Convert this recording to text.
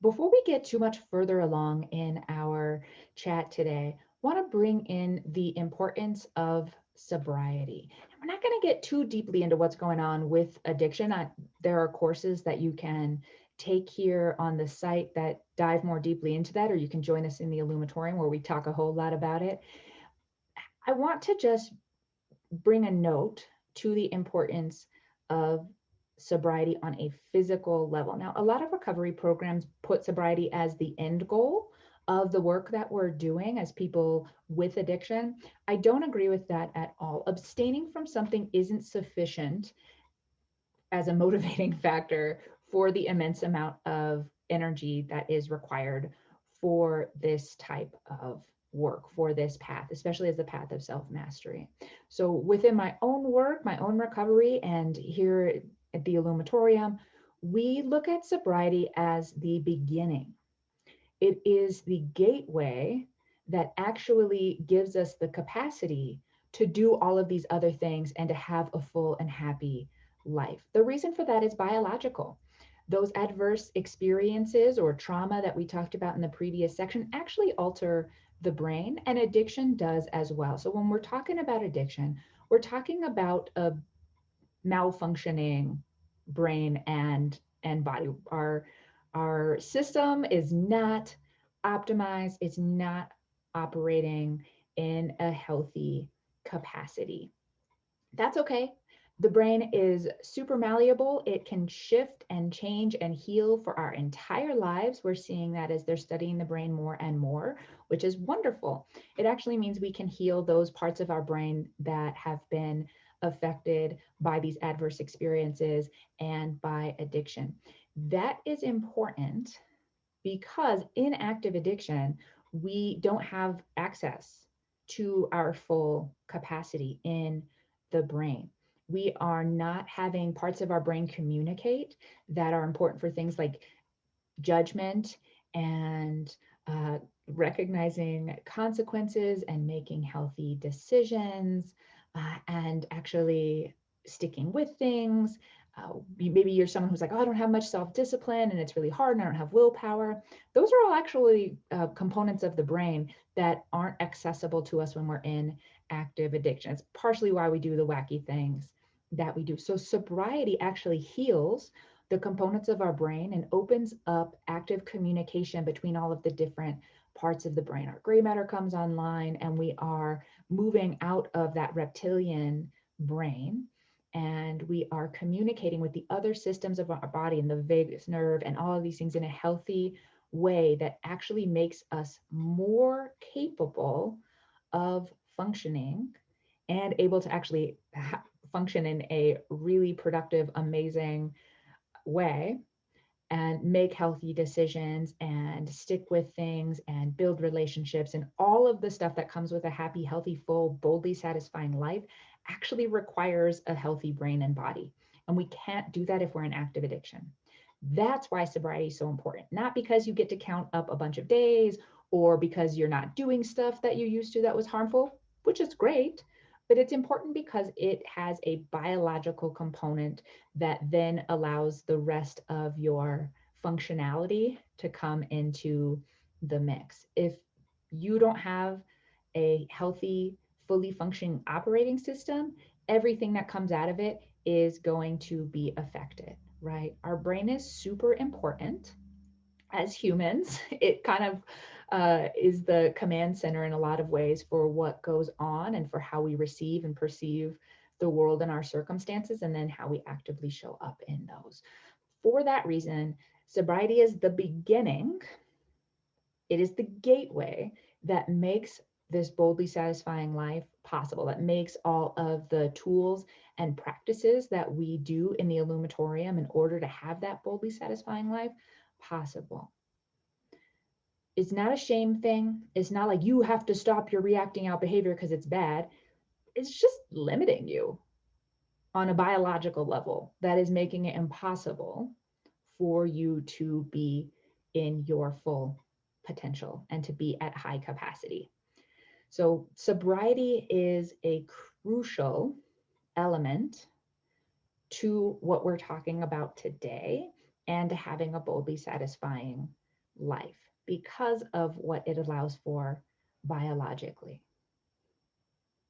Before we get too much further along in our chat today, I want to bring in the importance of sobriety. We're not going to get too deeply into what's going on with addiction. There are courses that you can take here on the site that dive more deeply into that, or you can join us in the Illuminatorium where we talk a whole lot about it. I want to just bring a note to the importance of sobriety on a physical level. Now, a lot of recovery programs put sobriety as the end goal of the work that we're doing as people with addiction. I don't agree with that at all. Abstaining from something isn't sufficient as a motivating factor for the immense amount of energy that is required for this type of work, for this path, especially as the path of self-mastery. So within my own work, my own recovery, and here at the Illuminatorium, we look at sobriety as the beginning. It is the gateway that actually gives us the capacity to do all of these other things and to have a full and happy life. The reason for that is biological. Those adverse experiences or trauma that we talked about in the previous section actually alter the brain, and addiction does as well. So when we're talking about addiction, we're talking about a malfunctioning brain and body. Our system is not optimized, it's not operating in a healthy capacity. That's okay. The brain is super malleable. It can shift and change and heal for our entire lives. We're seeing that as they're studying the brain more and more, which is wonderful. It actually means we can heal those parts of our brain that have been affected by these adverse experiences and by addiction. That is important because in active addiction, we don't have access to our full capacity in the brain. We are not having parts of our brain communicate that are important for things like judgment and recognizing consequences and making healthy decisions and actually sticking with things. Maybe you're someone who's like, oh, I don't have much self-discipline and it's really hard and I don't have willpower. Those are all actually components of the brain that aren't accessible to us when we're in active addiction. It's partially why we do the wacky things that we do. So sobriety actually heals the components of our brain and opens up active communication between all of the different parts of the brain. Our gray matter comes online and we are moving out of that reptilian brain and we are communicating with the other systems of our body and the vagus nerve and all of these things in a healthy way that actually makes us more capable of functioning and able to actually function in a really productive, amazing way and make healthy decisions and stick with things and build relationships and all of the stuff that comes with a happy, healthy, full, boldly satisfying life actually requires a healthy brain and body. And we can't do that if we're in active addiction. That's why sobriety is so important. Not because you get to count up a bunch of days or because you're not doing stuff that you used to that was harmful, which is great, but it's important because it has a biological component that then allows the rest of your functionality to come into the mix. If you don't have a healthy, fully functioning operating system, everything that comes out of it is going to be affected, right? Our brain is super important as humans. It kind of is the command center in a lot of ways for what goes on and for how we receive and perceive the world and our circumstances, and then how we actively show up in those. For that reason, sobriety is the beginning. It is the gateway that makes this boldly satisfying life possible, that makes all of the tools and practices that we do in the Illuminatorium in order to have that boldly satisfying life possible. It's not a shame thing. It's not like you have to stop your reacting out behavior because it's bad. It's just limiting you on a biological level that is making it impossible for you to be in your full potential and to be at high capacity. So sobriety is a crucial element to what we're talking about today and to having a boldly satisfying life because of what it allows for biologically.